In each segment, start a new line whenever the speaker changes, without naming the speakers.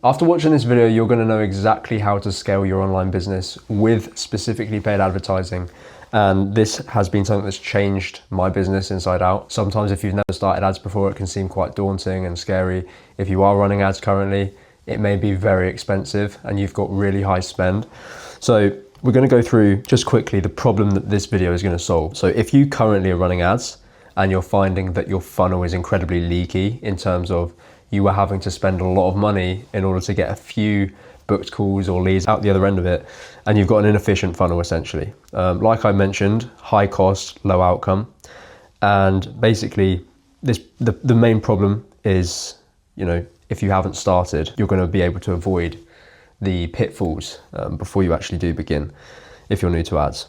After watching this video, you're going to know exactly how to scale your online business with specifically paid advertising. And this has been something that's changed my business inside out. Sometimes if you've never started ads before, it can seem quite daunting and scary. If you are running ads currently, it may be very expensive and you've got really high spend. So we're going to go through just quickly the problem that this video is going to solve. So if you currently are running ads and you're finding that your funnel is incredibly leaky in terms of you are having to spend a lot of money in order to get a few booked calls or leads out the other end of it, and you've got an inefficient funnel essentially. Like I mentioned, high cost, low outcome. And basically the main problem is, if you haven't started, you're going to be able to avoid the pitfalls before you actually do begin if you're new to ads.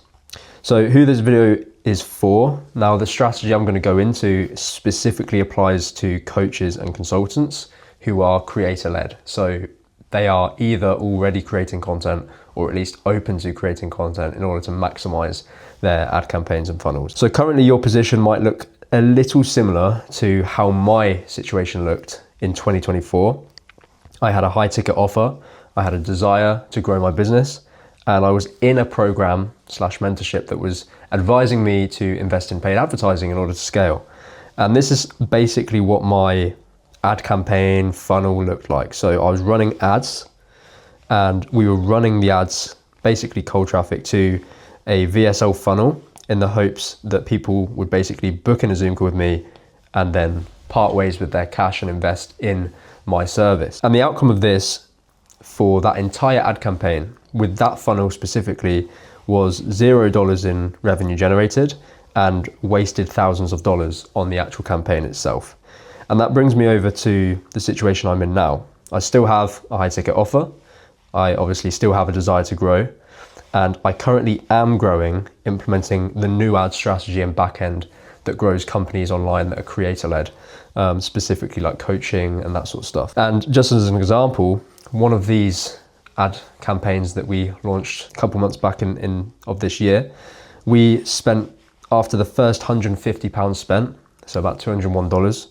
So who this video is for, now the strategy I'm going to go into specifically applies to coaches and consultants who are creator-led. So they are either already creating content or at least open to creating content in order to maximize their ad campaigns and funnels. So currently your position might look a little similar to how my situation looked in 2024. I had a high ticket offer, I had a desire to grow my business, and I was in a program / mentorship that was advising me to invest in paid advertising in order to scale. And this is basically what my ad campaign funnel looked like. So I was running ads and we were running the ads, basically cold traffic, to a VSL funnel in the hopes that people would basically book in a Zoom call with me and then part ways with their cash and invest in my service. And the outcome of this for that entire ad campaign with that funnel specifically was $0 in revenue generated and wasted thousands of dollars on the actual campaign itself. And that brings me over to the situation I'm in now. I still have a high ticket offer. I obviously still have a desire to grow. And I currently am growing, implementing the new ad strategy and backend that grows companies online that are creator-led, specifically like coaching and that sort of stuff. And just as an example, one of these ad campaigns that we launched a couple months back of this year, we spent, after the first £150 spent, so about $201,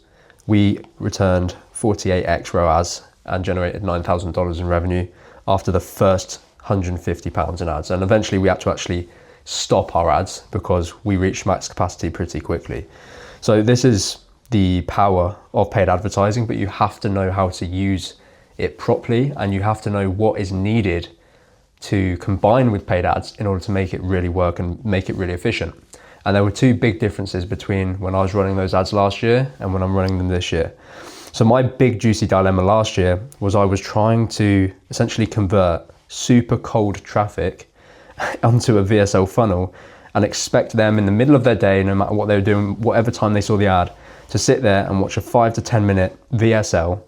we returned 48x ROAS and generated $9,000 in revenue after the first £150 in ads. And eventually we had to actually stop our ads because we reached max capacity pretty quickly. So this is the power of paid advertising, but you have to know how to use it properly and you have to know what is needed to combine with paid ads in order to make it really work and make it really efficient. And there were two big differences between when I was running those ads last year and when I'm running them this year. So my big juicy dilemma last year was I was trying to essentially convert super cold traffic onto a VSL funnel and expect them in the middle of their day, no matter what they were doing, whatever time they saw the ad, to sit there and watch a 5 to 10 minute VSL,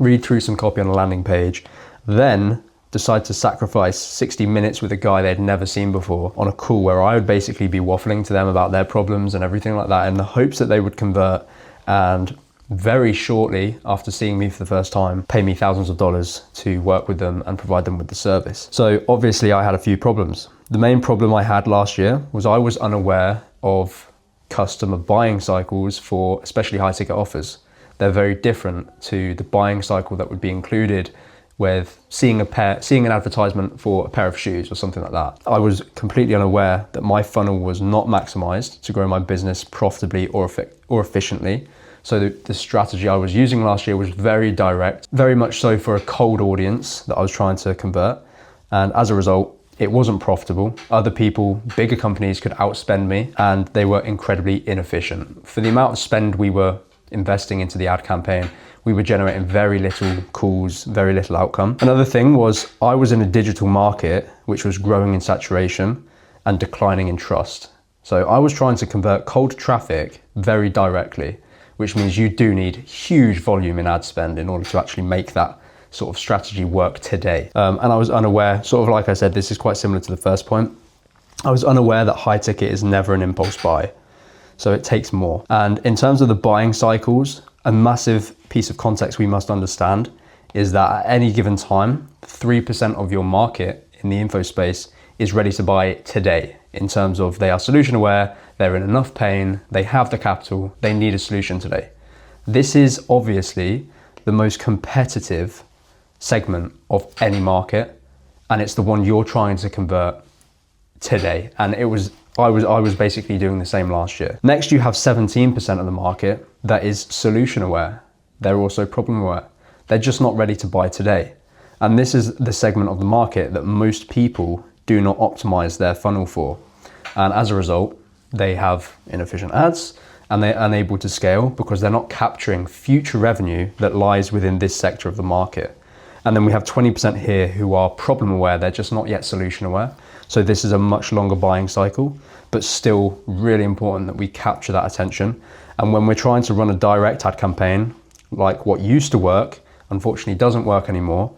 read through some copy on a landing page, then decide to sacrifice 60 minutes with a guy they'd never seen before on a call where I would basically be waffling to them about their problems and everything like that in the hopes that they would convert and very shortly after seeing me for the first time, pay me thousands of dollars to work with them and provide them with the service. So obviously I had a few problems. The main problem I had last year was I was unaware of customer buying cycles for especially high ticket offers. They're very different to the buying cycle that would be included with seeing an advertisement for a pair of shoes or something like that. I was completely unaware that my funnel was not maximized to grow my business profitably or efficiently. So the strategy I was using last year was very direct, very much so for a cold audience that I was trying to convert. And as a result, it wasn't profitable. Other people, bigger companies could outspend me and they were incredibly inefficient. For the amount of spend we were investing into the ad campaign, we were generating very little calls, very little outcome. Another thing was I was in a digital market which was growing in saturation and declining in trust. So I was trying to convert cold traffic very directly, which means you do need huge volume in ad spend in order to actually make that sort of strategy work today. And I was unaware, sort of like I said, this is quite similar to the first point. I was unaware that high ticket is never an impulse buy. So it takes more. And in terms of the buying cycles, a massive piece of context we must understand is that at any given time, 3% of your market in the info space is ready to buy today in terms of they are solution aware, they're in enough pain, they have the capital, they need a solution today. This is obviously the most competitive segment of any market, and it's the one you're trying to convert today. And I was basically doing the same last year. Next, you have 17% of the market that is solution aware. They're also problem aware. They're just not ready to buy today. And this is the segment of the market that most people do not optimize their funnel for. And as a result, they have inefficient ads and they're unable to scale because they're not capturing future revenue that lies within this sector of the market. And then we have 20% here who are problem aware. They're just not yet solution aware. So this is a much longer buying cycle, but still really important that we capture that attention. And when we're trying to run a direct ad campaign, like what used to work, unfortunately doesn't work anymore,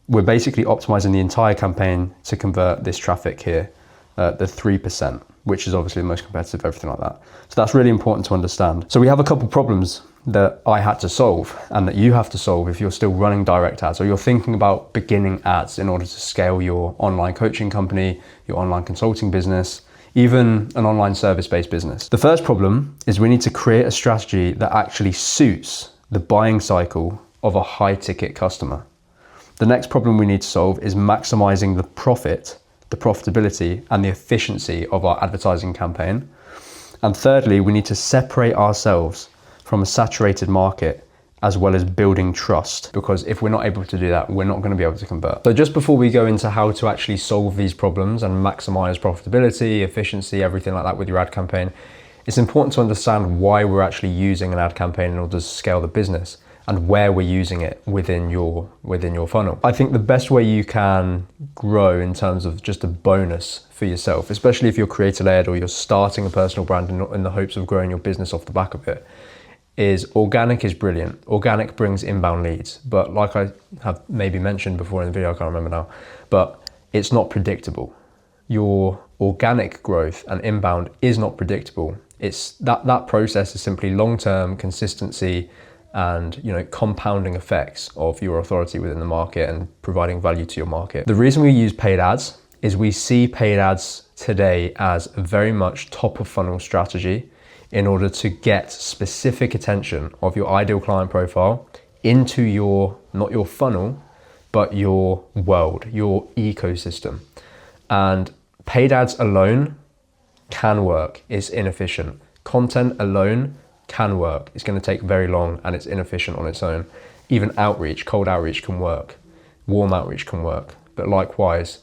we're basically optimizing the entire campaign to convert this traffic here, the 3%, which is obviously the most competitive, everything like that. So that's really important to understand. So we have a couple problems that I had to solve and that you have to solve if you're still running direct ads or you're thinking about beginning ads in order to scale your online coaching company, your online consulting business, even an online service-based business. The first problem is we need to create a strategy that actually suits the buying cycle of a high ticket customer. The next problem we need to solve is maximizing the profit, the profitability and the efficiency of our advertising campaign. And thirdly, we need to separate ourselves from a saturated market as well as building trust, because if we're not able to do that, we're not going to be able to convert. So just before we go into how to actually solve these problems and maximize profitability, efficiency, everything like that with your ad campaign, it's important to understand why we're actually using an ad campaign in order to scale the business and where we're using it within your funnel. I think the best way you can grow in terms of just a bonus for yourself, especially if you're creator-led or you're starting a personal brand in the hopes of growing your business off the back of it, is organic is brilliant. Organic brings inbound leads, but like I have maybe mentioned before in the video, I can't remember now, but it's not predictable. Your organic growth and inbound is not predictable. It's that process is simply long-term consistency and compounding effects of your authority within the market and providing value to your market. The reason we use paid ads is we see paid ads today as a very much top of funnel strategy in order to get specific attention of your ideal client profile into not your funnel, but your world, your ecosystem. And paid ads alone can work, it's inefficient. Content alone can work, it's going to take very long and it's inefficient on its own. Even outreach, cold outreach can work, warm outreach can work, but likewise,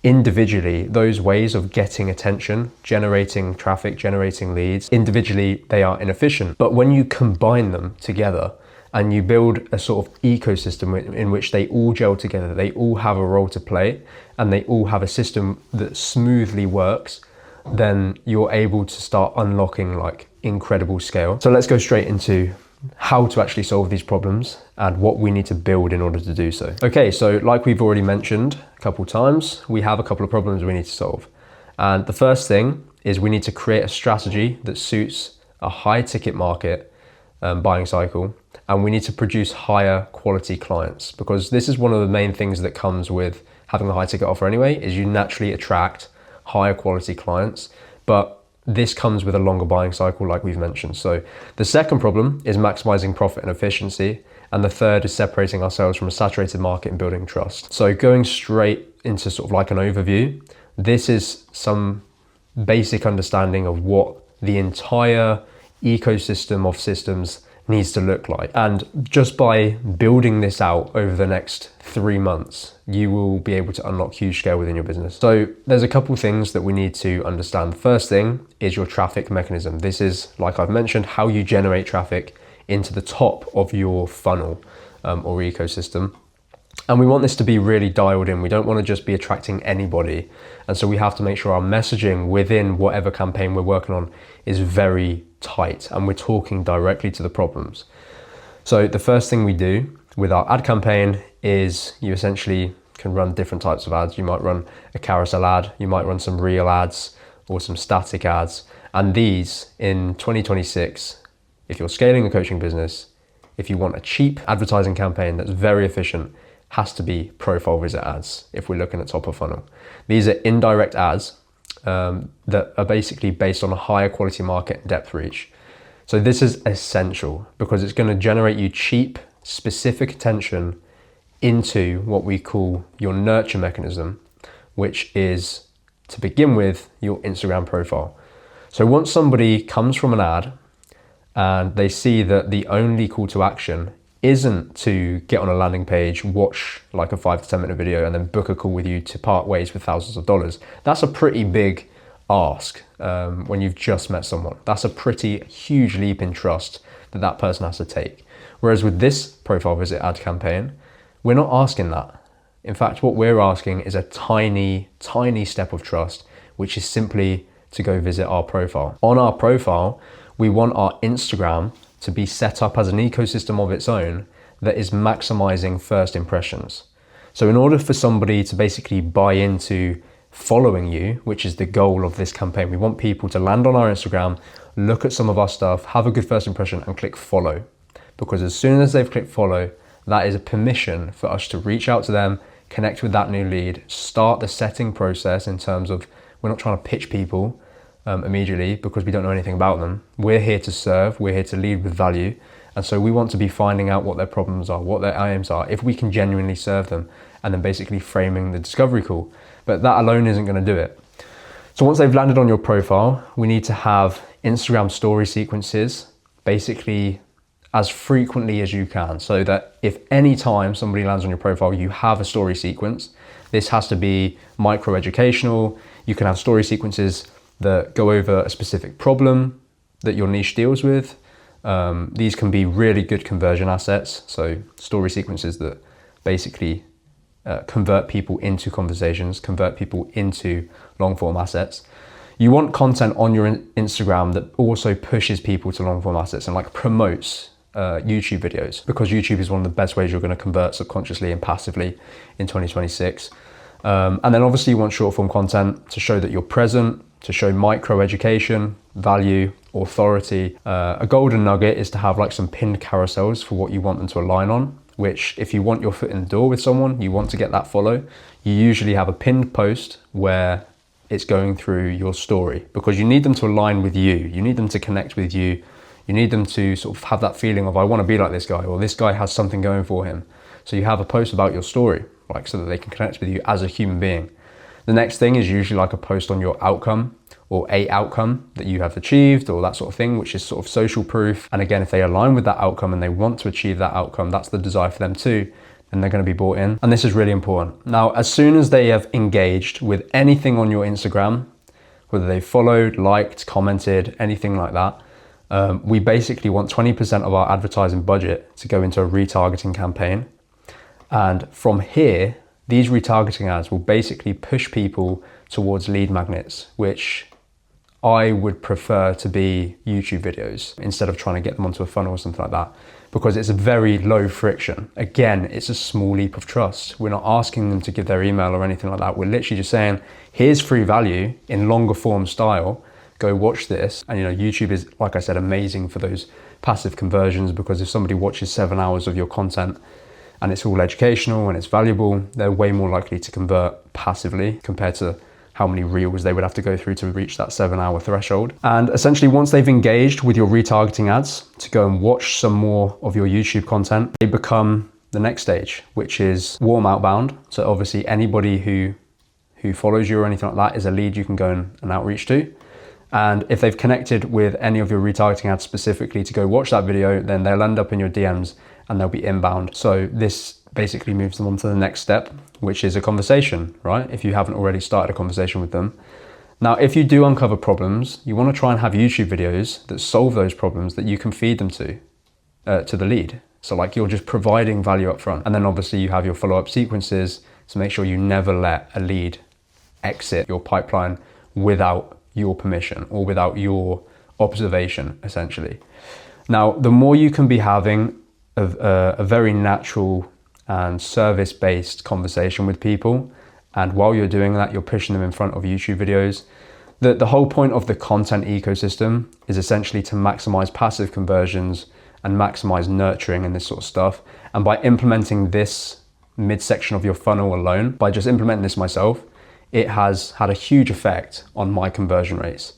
individually, those ways of getting attention, generating traffic, generating leads, individually, they are inefficient. But when you combine them together and you build a sort of ecosystem in which they all gel together, they all have a role to play, and they all have a system that smoothly works, then you're able to start unlocking like incredible scale. So let's go straight into how to actually solve these problems and what we need to build in order to do so. Okay, so like we've already mentioned a couple times, we have a couple of problems we need to solve. And the first thing is we need to create a strategy that suits a high ticket market buying cycle, and we need to produce higher quality clients, because this is one of the main things that comes with having a high ticket offer anyway, is you naturally attract higher quality clients, but this comes with a longer buying cycle like we've mentioned. So the second problem is maximizing profit and efficiency. And the third is separating ourselves from a saturated market and building trust. So going straight into sort of like an overview, this is some basic understanding of what the entire ecosystem of systems needs to look like. And just by building this out over the next 3 months, you will be able to unlock huge scale within your business. So there's a couple things that we need to understand. The first thing is your traffic mechanism. This is, like I've mentioned, how you generate traffic into the top of your funnel or ecosystem. And we want this to be really dialed in. We don't want to just be attracting anybody. And so we have to make sure our messaging within whatever campaign we're working on is very tight and we're talking directly to the problems. So the first thing we do with our ad campaign is you essentially can run different types of ads. You might run a carousel ad, you might run some real ads or some static ads. And these in 2026, if you're scaling a coaching business, if you want a cheap advertising campaign that's very efficient, has to be profile visit ads if we're looking at top of funnel. These are indirect ads that are basically based on a higher quality market depth reach. So this is essential because it's going to generate you cheap, specific attention into what we call your nurture mechanism, which is, to begin with, your Instagram profile. So once somebody comes from an ad and they see that the only call to action isn't to get on a landing page, watch like a 5 to 10 minute video and then book a call with you to part ways with thousands of dollars, that's a pretty big ask when you've just met someone. That's a pretty huge leap in trust that that person has to take. Whereas with this profile visit ad campaign, we're not asking that. In fact, what we're asking is a tiny, tiny step of trust, which is simply to go visit our profile. On our profile, we want our Instagram to be set up as an ecosystem of its own that is maximizing first impressions. So in order for somebody to basically buy into following you, which is the goal of this campaign, we want people to land on our Instagram, look at some of our stuff, have a good first impression and click follow. Because as soon as they've clicked follow, that is a permission for us to reach out to them, connect with that new lead, start the setting process in terms of, we're not trying to pitch people immediately because we don't know anything about them. We're here to serve, we're here to lead with value. And so we want to be finding out what their problems are, what their aims are, if we can genuinely serve them, and then basically framing the discovery call. But that alone isn't going to do it. So once they've landed on your profile, we need to have Instagram story sequences, basically as frequently as you can, so that if any time somebody lands on your profile, you have a story sequence. This has to be micro educational. You can have story sequences that go over a specific problem that your niche deals with. These can be really good conversion assets. So story sequences that basically convert people into conversations, convert people into long form assets. You want content on your Instagram that also pushes people to long form assets and like promotes YouTube videos, because YouTube is one of the best ways you're going to convert subconsciously and passively in 2026. And then obviously you want short form content to show that you're present, to show micro education, value, authority. A golden nugget is to have like some pinned carousels for what you want them to align on, which if you want your foot in the door with someone, you want to get that follow, you usually have a pinned post where it's going through your story, because you need them to align with you. You need them to connect with you. You need them to sort of have that feeling of, I want to be like this guy, or this guy has something going for him. So you have a post about your story, like so that they can connect with you as a human being. The next thing is usually like a post on your outcome or a outcome that you have achieved or that sort of thing, which is sort of social proof. And again, if they align with that outcome and they want to achieve that outcome, that's the desire for them too, then they're going to be bought in. And this is really important. Now, as soon as they have engaged with anything on your Instagram, whether they followed, liked, commented, anything like that, we basically want 20% of our advertising budget to go into a retargeting campaign. And from here, these retargeting ads will basically push people towards lead magnets, which I would prefer to be YouTube videos instead of trying to get them onto a funnel or something like that, because it's a very low friction. Again, it's a small leap of trust. We're not asking them to give their email or anything like that. We're literally just saying, here's free value in longer form style. Go watch this. And YouTube is, like I said, amazing for those passive conversions, because if somebody watches 7 hours of your content and it's all educational and it's valuable, they're way more likely to convert passively compared to how many reels they would have to go through to reach that 7-hour threshold. And essentially, once they've engaged with your retargeting ads to go and watch some more of your YouTube content, they become the next stage, which is warm outbound. So obviously anybody who follows you or anything like that is a lead you can go and outreach to. And if they've connected with any of your retargeting ads specifically to go watch that video, then they'll end up in your DMs and they'll be inbound. So this basically moves them on to the next step, which is a conversation, right? If you haven't already started a conversation with them. Now, if you do uncover problems, you want to try and have YouTube videos that solve those problems that you can feed them to the lead. So like you're just providing value up front. And then obviously you have your follow-up sequences to make sure you never let a lead exit your pipeline without your permission or without your observation, essentially. Now, the more you can be having a very natural and service-based conversation with people, and while you're doing that, you're pushing them in front of YouTube videos. The whole point of the content ecosystem is essentially to maximize passive conversions and maximize nurturing and this sort of stuff. And by implementing this midsection of your funnel alone, by just implementing this myself, it has had a huge effect on my conversion rates.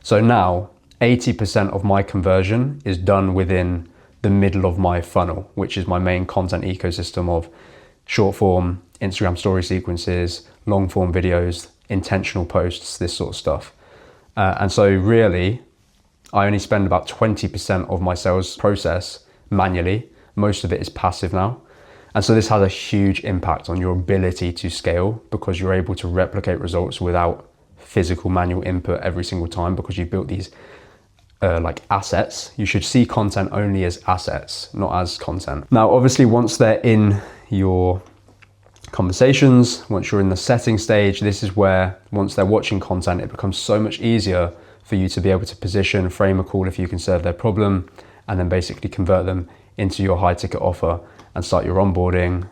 So now 80% of my conversion is done within the middle of my funnel, which is my main content ecosystem of short form Instagram story sequences, long form videos, intentional posts, this sort of stuff. And so really, I only spend about 20% of my sales process manually. Most of it is passive now. And so this has a huge impact on your ability to scale, because you're able to replicate results without physical manual input every single time, because you've built these like assets. You should see content only as assets, not as content. Now, obviously, once they're in your conversations, once you're in the setting stage, this is where, once they're watching content, it becomes so much easier for you to be able to position, frame a call if you can serve their problem, and then basically convert them into your high ticket offer and start your onboarding,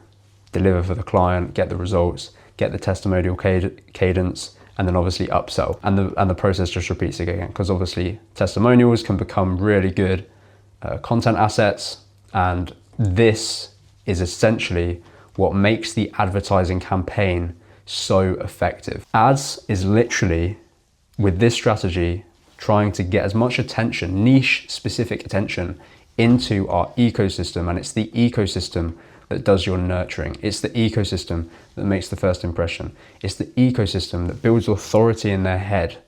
deliver for the client, get the results, get the testimonial cadence, and then obviously upsell. And the process just repeats again, because obviously testimonials can become really good content assets. And this is essentially what makes the advertising campaign so effective. Ads is literally, with this strategy, trying to get as much attention, niche specific attention, into our ecosystem. And it's the ecosystem that does your nurturing. It's the ecosystem that makes the first impression. It's the ecosystem that builds authority in their head,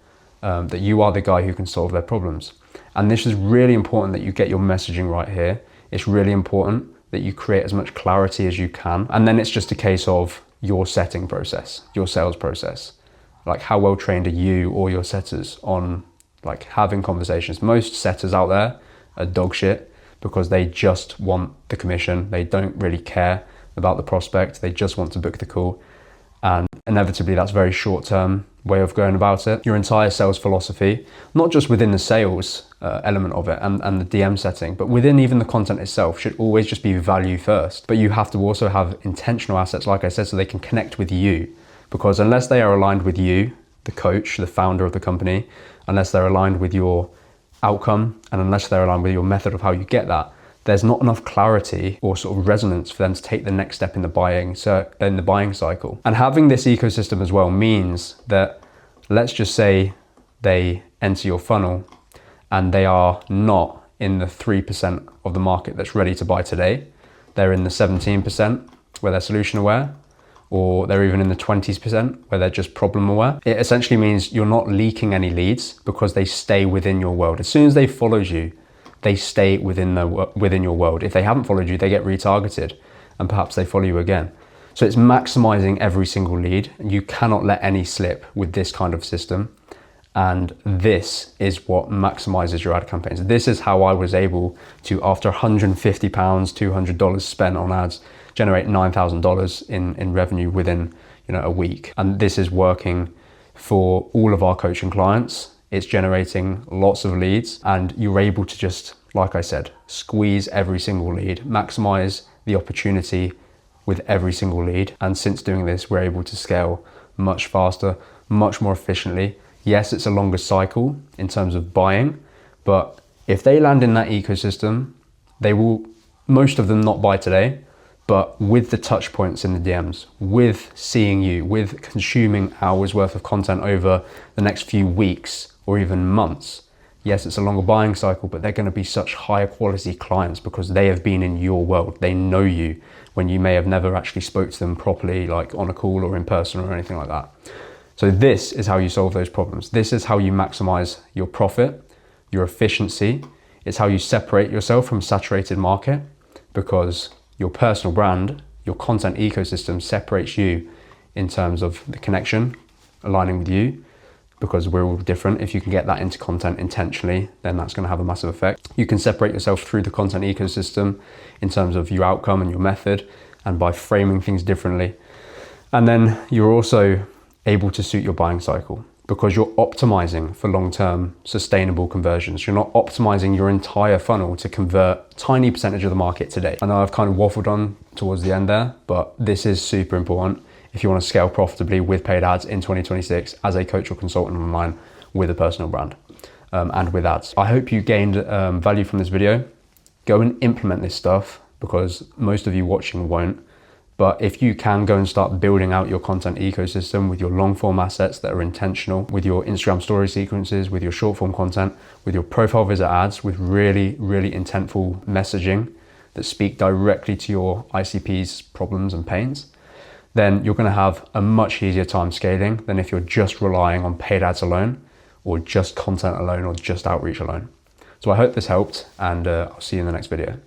that you are the guy who can solve their problems. And this is really important, that you get your messaging right here. It's really important that you create as much clarity as you can. And then it's just a case of your setting process, your sales process. Like, how well trained are you or your setters on like having conversations? Most setters out there are dog shit, because they just want the commission. They don't really care about the prospect. They just want to book the call. And inevitably, that's a very short-term way of going about it. Your entire sales philosophy, not just within the sales element of it and the DM setting, but within even the content itself, should always just be value first. But you have to also have intentional assets, like I said, so they can connect with you. Because unless they are aligned with you, the coach, the founder of the company, unless they're aligned with your outcome, and unless they're aligned with your method of how you get that, there's not enough clarity or sort of resonance for them to take the next step in the buying cycle. And having this ecosystem as well means that, let's just say they enter your funnel and they are not in the 3% of the market that's ready to buy today. They're in the 17% where they're solution aware, or they're even in the 20% where they're just problem aware. It essentially means you're not leaking any leads, because they stay within your world. As soon as they followed you, they stay within your world. If they haven't followed you, they get retargeted, and perhaps they follow you again. So it's maximizing every single lead. You cannot let any slip with this kind of system. And this is what maximizes your ad campaigns. This is how I was able to, after £150, $200 spent on ads, generate $9,000 in revenue within a week. And this is working for all of our coaching clients. It's generating lots of leads, and you're able to just, like I said, squeeze every single lead, maximize the opportunity with every single lead. And since doing this, we're able to scale much faster, much more efficiently. Yes, it's a longer cycle in terms of buying, but if they land in that ecosystem, they will, most of them, not buy today. But with the touch points in the DMs, with seeing you, with consuming hours worth of content over the next few weeks or even months, yes, it's a longer buying cycle, but they're going to be such higher quality clients, because they have been in your world. They know you when you may have never actually spoke to them properly, like on a call or in person or anything like that. So this is how you solve those problems. This is how you maximize your profit, your efficiency. It's how you separate yourself from saturated market, because your personal brand, your content ecosystem separates you in terms of the connection, aligning with you, because we're all different. If you can get that into content intentionally, then that's going to have a massive effect. You can separate yourself through the content ecosystem in terms of your outcome and your method, and by framing things differently. And then you're also able to suit your buying cycle, because you're optimizing for long-term sustainable conversions. You're not optimizing your entire funnel to convert a tiny percentage of the market today. I know I've kind of waffled on towards the end there, but this is super important if you want to scale profitably with paid ads in 2026 as a coach or consultant online with a personal brand and with ads. I hope you gained value from this video. Go and implement this stuff, because most of you watching won't. But if you can, go and start building out your content ecosystem with your long form assets that are intentional, with your Instagram story sequences, with your short form content, with your profile visit ads, with really, really intentful messaging that speak directly to your ICP's problems and pains, then you're going to have a much easier time scaling than if you're just relying on paid ads alone, or just content alone, or just outreach alone. So I hope this helped, and I'll see you in the next video.